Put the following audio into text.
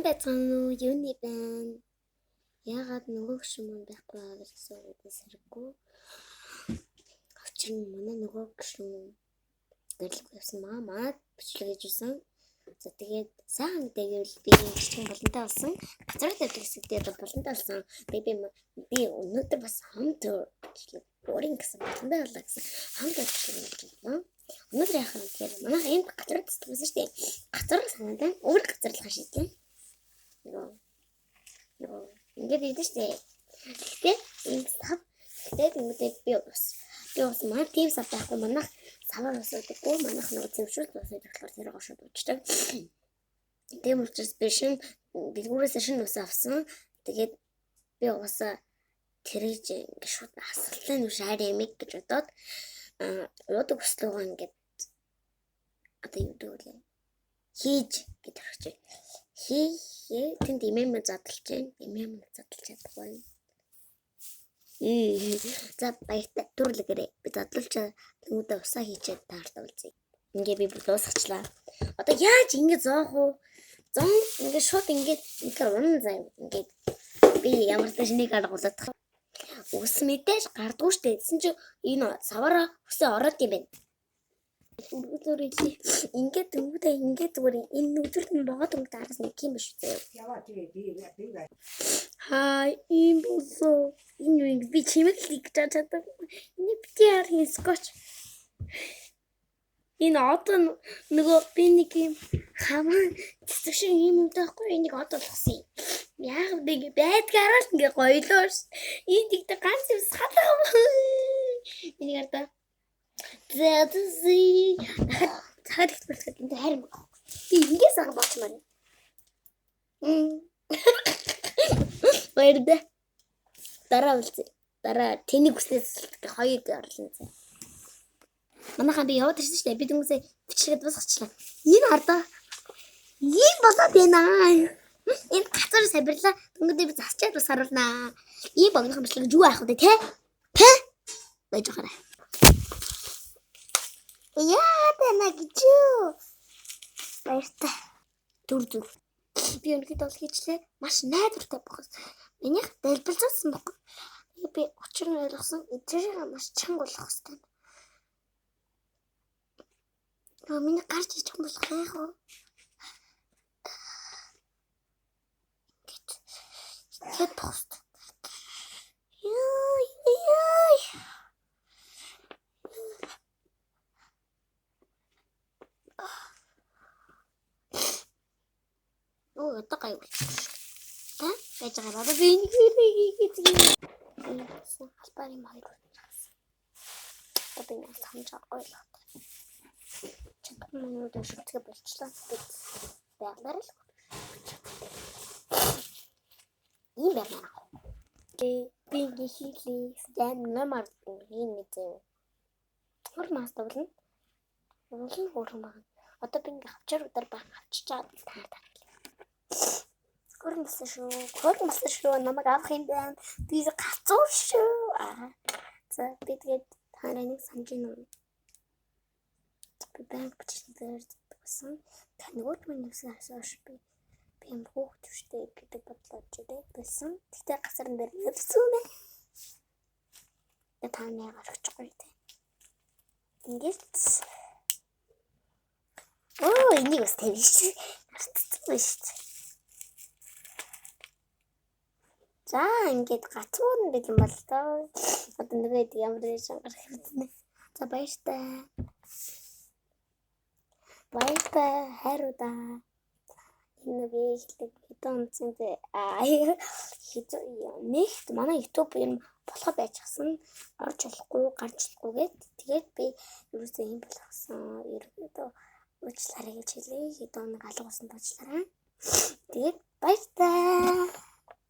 байцгаана уу? Юуны байна? Яагаад нөгөө гişүн байхгүй байгаа гэж асуугаас хэрэггүй. Учир нь манай нөгөө гişүн гэрлэг явсан маа бичлэг хийж үсэн. За тэгээд сайхан дээгүүл би гişүн болонтой болсон. Газар тавьдаг хэсэгдээ болонтой болсон. Би өнөөдөр бас хамт бичлэг боринг гэсэн болонтой болоо гэсэн хамт бичлэг хийж байна. Өнөөдөр яах вэ гэхээр манай энд газар тавьсан шүү дээ. Газар санагдаа өөр газарлах шийдлээ. Ингээд идэж штэ. Гэтэ энэ сав тэгээд би бас манай тийм сав байхгүй манайх саваар усуудаггүй манайх нөгөө зөвшөөрөл усууд болохоор тэр гошод уучдаг. Тийм учраас би шин дэлгүүрээс шин ус авсан. Тэгээд би уусаа тэрэж ингээд шууд асгалтай нүш хайр ямиг гэж бодоод уудаг услуугаа ингээд одоо юу гэдэг вэ? Хийж гэдэг хэрэгжээ. Тэнд имэм задлж байна. Имэм задлж чадахгүй. За баяртай төрлөгөрөө би задлуулчаа тэмүүдээ усаа хийчихэд таартай болцъё. Ингээ би дуусгачлаа. Одоо яаж ингэ зоох уу? Зон ингээ шууд ингээ унан заяа. Ингээ би ямар ч нэг аргуулдаг. Ус мэдээж гардгүй штэ. Гэсэн чи энэ саваараа усаа ороод юм байна. Ингээд тэмүүдээ ингээд зүгээр энэ өдөрт нь богоод өнгөдөөс нэг юм биш үү? Яваа тэгээ би. Хай ийм босоо. Энэ би чимэглийг чатаад. Энэ битээр хийсгоч. Энэ одоо нөгөө би нэг юм хамаа цэцгшин юм таахгүй энийг одоо болгосон. Яг нэг байдгаараа л ингээ гоёлоо ш. Энд ихтэй ганц юм сатаа. Энийг ардаа. Зэдзи. Цаад их болчиход энэ хайр мөн. Би ингээс ага болчмаар. Баярда. Дараа үлзээ. Дараа тэнийг үснээс хоёр орлоо зэ. Манайхаа би яваад ирсэн шүү дээ. Би дүнсээ бичлэгэд босгочлаа. Энэ ардаа. Ийм болоод байна. Энэ газар сабирлаа. Дүнгээ би засчаад бас харуулнаа. Ийм богинохон бичлэг юу аах вэ те? Тэ? Байж гараа. Яа тана гिचүү. Баяртай. Зүр. Би өнөхөд бол хийчлээ. Маш найдвартай бохос. Минийх дэлбэлзсэн бохоо. Би учир нь ойлгосон. Эдгээрээ маш чанга болох хэвээр. Миний гарч иж болох яах вэ? Ингээд пост. Яй. Одоо гай бол. Та байж байгаа баа би нэг албаар юм хоёр болсон. Одоо би нэг хамж ойлоо. Чамд шүтгэ болчлаа. Байгаар л. Ийм байна. Би хийлээ. Дан намар ийм мэдээ. Хормаас тавлна. Уулын хөрөн баг. Одоо би ингээ хавчаар удар баг авчичаад таа. Хөрмөс шүү. Намайг авах юм байна. Би гацуур шүү. За би тэгээд танай нэг санаж байна. Би банк бичлэгээр зэтгсэн. Танигууд минь юусан асууш би юм хөөхт штэ гэдэг бодлооч байсан. Тэгтээ гасран дээр нэрсэн үү? Таны гарчихгүй те. Ингээд энийг бас тавьчих. Мартчихсан шүү. За ингээд гацуур нь бэлэн бол тоо. Одоо нэгэд ямар нэгэн гарах хэрэгтэй. За баяртай. Баяртай хайруудаа. Энэ бичлэг хэдэн онцтой нэгт манай YouTube юм болох байчихсан. Орж болохгүй, гарч болохгүй гэд. Тэгээд би юусэн юм болгосон. Ерөөдөө уучлаарай гэж хэлээ. Хэдэн нэг алга усан туучлаарай. Тэгээд баяртай.